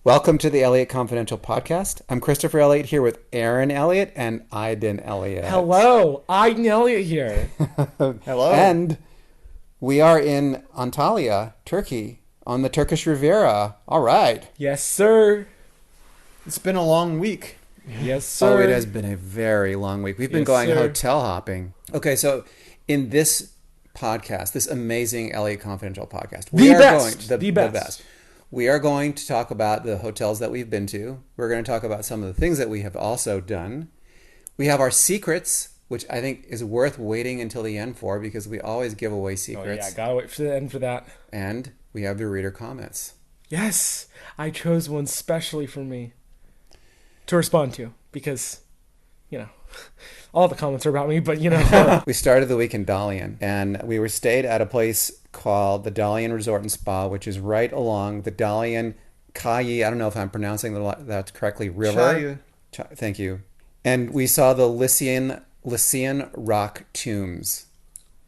Welcome to the Elliott Confidential podcast. I'm Christopher Elliott here with Aaron Elliott and Aydin Elliott. Hello, Aydin Elliott here. Hello. And we are in Antalya, Turkey, on the Turkish Riviera. All right. Yes, sir. It's been a long week. Yes, sir. Oh, it has been a very long week. We've been going hotel hopping. Okay, so in this podcast, this amazing Elliott Confidential podcast, The best. We are going to talk about the hotels that we've been to. We're going to talk about some of the things that we have also done. We have our secrets, which I think is worth waiting until the end for because we always give away secrets. Oh, yeah, gotta wait for the end for that. And we have the reader comments. Yes, I chose one specially for me to respond to because, all the comments are about me, but We started the week in Dalyan, and we were stayed at a place called the Dalyan Resort and Spa, which is right along the Dalyan Çayı, I don't know if I'm pronouncing that correctly, river. Thank you. And we saw the Lycian rock tombs,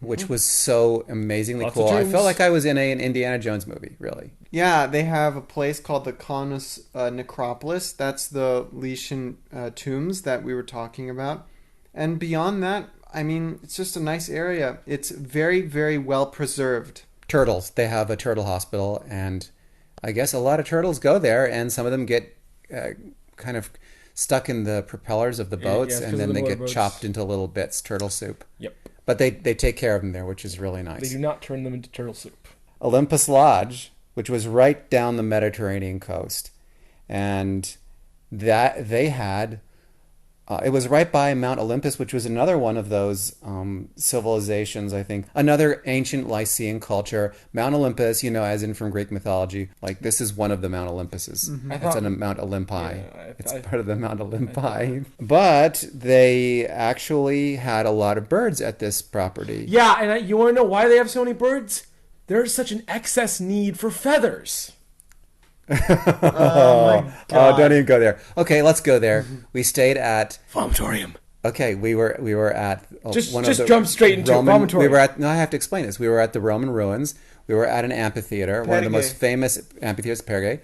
which was so amazingly cool. I felt like I was in an Indiana Jones movie, really. Yeah, they have a place called the Kaunas Necropolis. That's the Lycian tombs that we were talking about. And beyond that, I mean, it's just a nice area. It's very, very well preserved. Turtles. They have a turtle hospital, and I guess a lot of turtles go there, and some of them get kind of stuck in the propellers of the boats, and then they get chopped into little bits, turtle soup. Yep. But they take care of them there, which is really nice. They do not turn them into turtle soup. Olympus Lodge, which was right down the Mediterranean coast, and that they had... it was right by Mount Olympus, which was another one of those civilizations, I think. Another ancient Lycian culture. Mount Olympus, as in from Greek mythology. Like, this is one of the Mount Olympuses. Mm-hmm. It's on Mount Olympi. Yeah, it's part of the Mount Olympi. But they actually had a lot of birds at this property. Yeah, and you want to know why they have so many birds? There's such an excess need for feathers. Oh, don't even go there. Okay, let's go there. We stayed at Vomitorium. Okay, we were at just jump straight into Vomitorium. I have to explain this. We were at the Roman ruins. We were at an amphitheater, one of the most famous amphitheaters, Perge,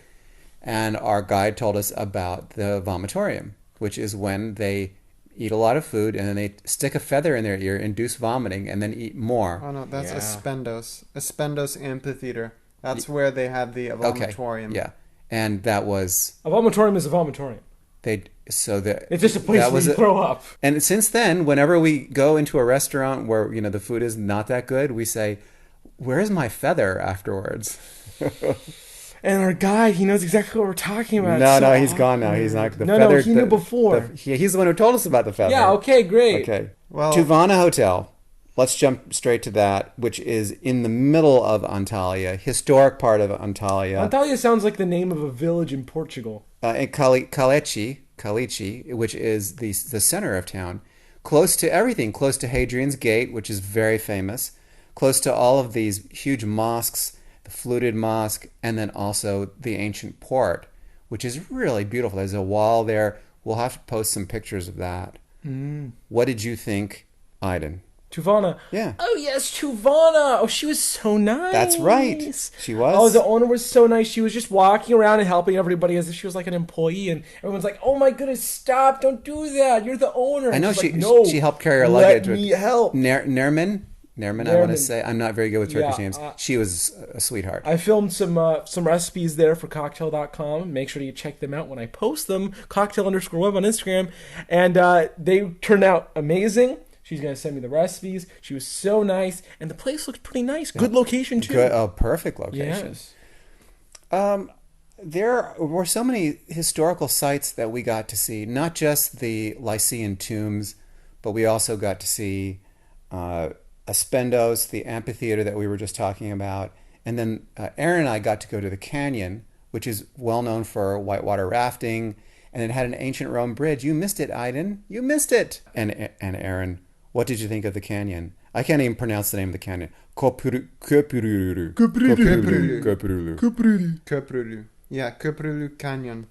and our guide told us about the Vomitorium, which is when they eat a lot of food and then they stick a feather in their ear, induce vomiting, and then eat more. Oh no, that's Aspendos Amphitheater. That's where they have the vomitorium. Okay. Yeah, and that was a vomitorium is a vomitorium. It's just a place where you throw up. And since then, whenever we go into a restaurant where the food is not that good, we say, "Where's my feather?" afterwards. And our guide, he knows exactly what we're talking about. No, he's gone now. He's not the feather. No, he knew before. He's the one who told us about the feather. Yeah. Okay. Great. Okay. Well, Tuvana Hotel. Let's jump straight to that, which is in the middle of Antalya, historic part of Antalya. Antalya sounds like the name of a village in Portugal. In Kaleköy, which is the center of town, close to everything, close to Hadrian's Gate, which is very famous, close to all of these huge mosques, the fluted mosque, and then also the ancient port, which is really beautiful. There's a wall there. We'll have to post some pictures of that. Mm. What did you think, Aydin? Tuvana. Yeah. Oh, yes, Tuvana. Oh, she was so nice. That's right. She was. Oh, the owner was so nice. She was just walking around and helping everybody as if she was like an employee. And everyone's like, oh, my goodness, stop. Don't do that. You're the owner. I know she helped carry her luggage. Let me help. Nermin, I want to say. I'm not very good with Turkish names. She was a sweetheart. I filmed some recipes there for cocktail.com. Make sure you check them out when I post them. Cocktail_web on Instagram. And they turned out amazing. She's going to send me the recipes. She was so nice. And the place looked pretty nice. Yeah. Good location, too. Perfect location. Yes. There were so many historical sites that we got to see. Not just the Lycian tombs, but we also got to see Aspendos, the amphitheater that we were just talking about. And then Aaron and I got to go to the canyon, which is well known for whitewater rafting. And it had an ancient Rome bridge. You missed it, Aydin. You missed it. And Aaron... What did you think of the canyon? I can't even pronounce the name of the canyon. Köprülü. Yeah, Köprülü Canyon.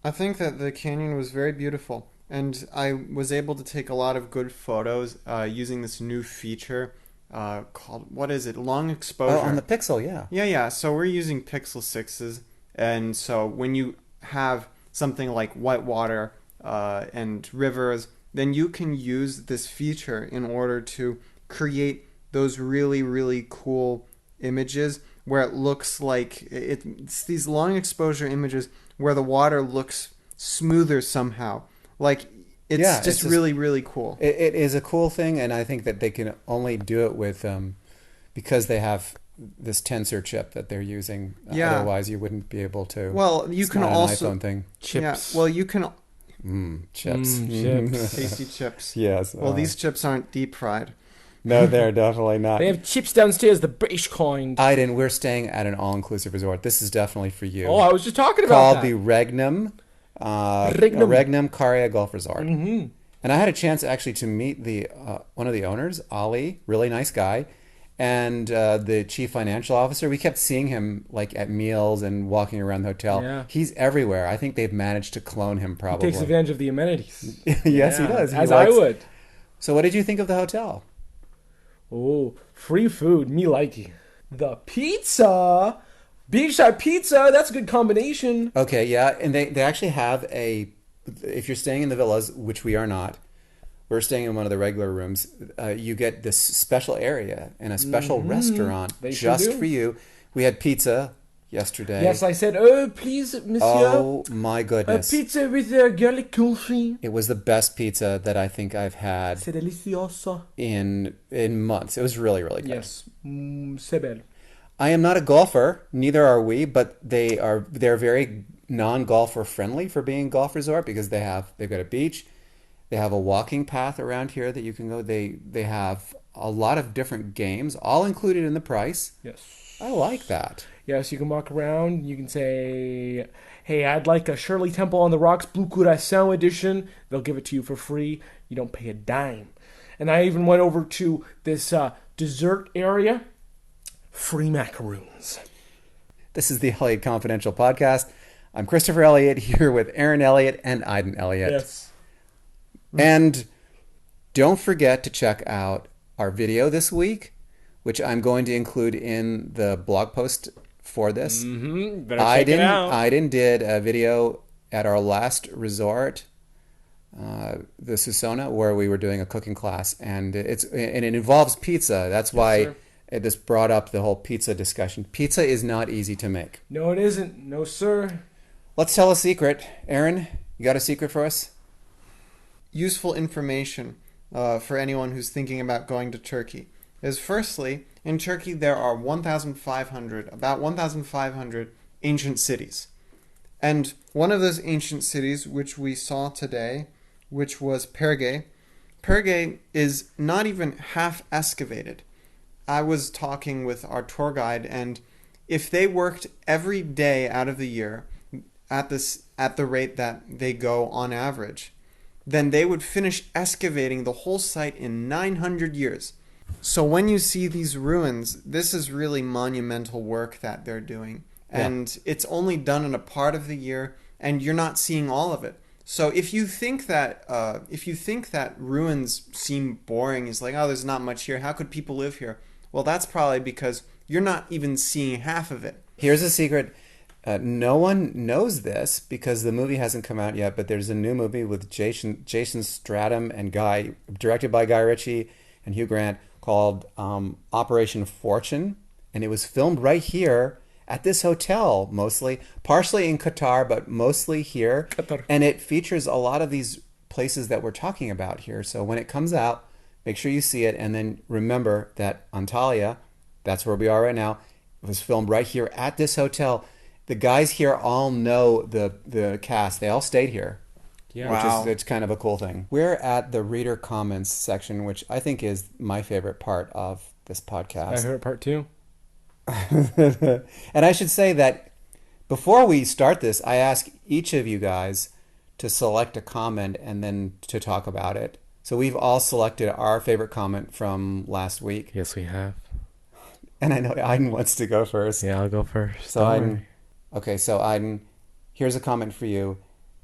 I think that the canyon was very beautiful. And I was able to take a lot of good photos using this new feature called, what is it? Long exposure. Oh, on the Pixel, yeah. Yeah. So we're using Pixel 6s. And so when you have something like whitewater and rivers, then you can use this feature in order to create those really, really cool images where it looks like it's these long exposure images where the water looks smoother somehow. Like it's just really, really cool. It is a cool thing, and I think that they can only do it with because they have this tensor chip that they're using. Yeah. Otherwise, you wouldn't be able to. Well, you it's can not also an iPhone thing. Chips. Yeah. Well, you can Chips. Chips. tasty chips. Yes. Well, these chips aren't deep fried. No, they're definitely not. They have chips downstairs, the British kind. Aiden, we're staying at an all-inclusive resort. This is definitely for you. Oh, I was just talking about Called that. the Regnum. Regnum. Regnum Karya Golf Resort. Mm-hmm. And I had a chance actually to meet the one of the owners, Ali, really nice guy, and the chief financial officer. We kept seeing him like at meals and walking around the hotel. Yeah. He's everywhere. I think they've managed to clone him probably. He takes advantage of the amenities. Yes, he does. As I would. So what did you think of the hotel? Oh, free food. Me likey. The pizza. Beachside pizza. That's a good combination. Okay, yeah. And they actually have if you're staying in the villas, which we are not, we're staying in one of the regular rooms, you get this special area and a special restaurant They sure just do. for you. We had pizza yesterday. Yes, I said, oh, please, monsieur. Oh, my A goodness. pizza with garlic coffee. It was the best pizza that I think I've had C'est delicioso. in months. It was really, really good. Yes. C'est belle. I am not a golfer, neither are we, but they're very non-golfer friendly for being a golf resort because they've got a beach, they have a walking path around here that you can go. They have a lot of different games, all included in the price. Yes. I like that. Yes, you can walk around. You can say, hey, I'd like a Shirley Temple on the Rocks Blue Curacao edition. They'll give it to you for free. You don't pay a dime. And I even went over to this dessert area. Free macaroons. This is the Elliott Confidential podcast. I'm Christopher Elliott here with Aaron Elliott and Aiden Elliott. Yes. And don't forget to check out our video this week, which I'm going to include in the blog post for this. Mm-hmm. Better check it out. Aiden did a video at our last resort, the Susona, where we were doing a cooking class, and it involves pizza. That's why this brought up the whole pizza discussion. Pizza is not easy to make. No, it isn't. No, sir. Let's tell a secret. Aaron, you got a secret for us? Useful information for anyone who's thinking about going to Turkey is, firstly, in Turkey there are about 1,500 ancient cities. And one of those ancient cities, which we saw today, which was Perge is not even half excavated. I was talking with our tour guide, and if they worked every day out of the year at the rate that they go on average, then they would finish excavating the whole site in 900 years. So when you see these ruins, this is really monumental work that they're doing. And it's only done in a part of the year, and you're not seeing all of it. So if you think that ruins seem boring, it's like, oh, there's not much here, how could people live here? Well, that's probably because you're not even seeing half of it. Here's a secret. No one knows this because the movie hasn't come out yet, but there's a new movie with Jason Statham and directed by Guy Richie and Hugh Grant, called Operation Fortune, and it was filmed right here at this hotel, partially in Qatar, but mostly here. Qatar. And it features a lot of these places that we're talking about here. So when it comes out, make sure you see it, and then remember that Antalya, that's where we are right now, it was filmed right here at this hotel. The guys here all know the cast. They all stayed here. Yeah. Wow. It's kind of a cool thing. We're at the reader comments section, which I think is my favorite part of this podcast. I heard part 2. And I should say that before we start this, I ask each of you guys to select a comment and then to talk about it. So we've all selected our favorite comment from last week. Yes, we have. And I know Aiden wants to go first. Yeah, I'll go first. So Aiden, here's a comment for you.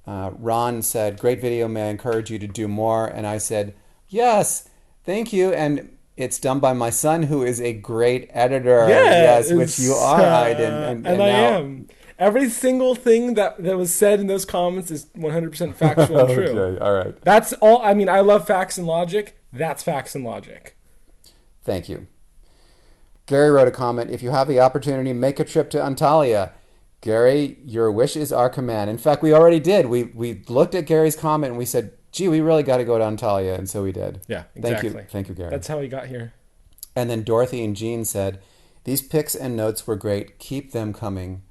Ron said, "Great video, may I encourage you to do more?" And I said, "Yes, thank you." And it's done by my son, who is a great editor. Yeah, yes, which you are, Aiden. And I am. Every single thing that was said in those comments is 100% factual and true. Okay, all right. That's all. I mean, I love facts and logic. That's facts and logic. Thank you. Gary wrote a comment, if you have the opportunity, make a trip to Antalya. Gary, your wish is our command. In fact, we already did. We looked at Gary's comment and we said, gee, we really got to go to Antalya. And so we did. Yeah, exactly. Thank you, Gary. That's how we got here. And then Dorothy and Jean said, these pics and notes were great. Keep them coming.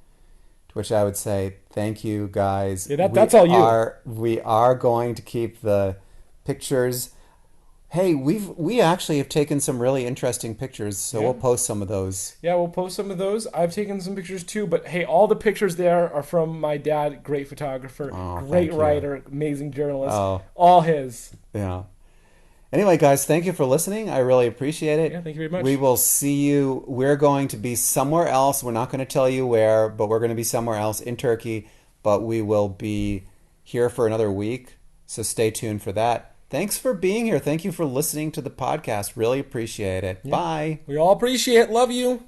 To which I would say, thank you, guys. Yeah, that's all you. We are going to keep the pictures. Hey, we actually have taken some really interesting pictures, so we'll post some of those. Yeah, we'll post some of those. I've taken some pictures too, but hey, all the pictures there are from my dad, great photographer, great writer, amazing journalist, all his. Yeah. Anyway, guys, thank you for listening. I really appreciate it. Yeah, thank you very much. We will see you. We're going to be somewhere else. We're not going to tell you where, but we're going to be somewhere else in Turkey, but we will be here for another week, so stay tuned for that. Thanks for being here. Thank you for listening to the podcast. Really appreciate it. Yeah. Bye. We all appreciate it. Love you.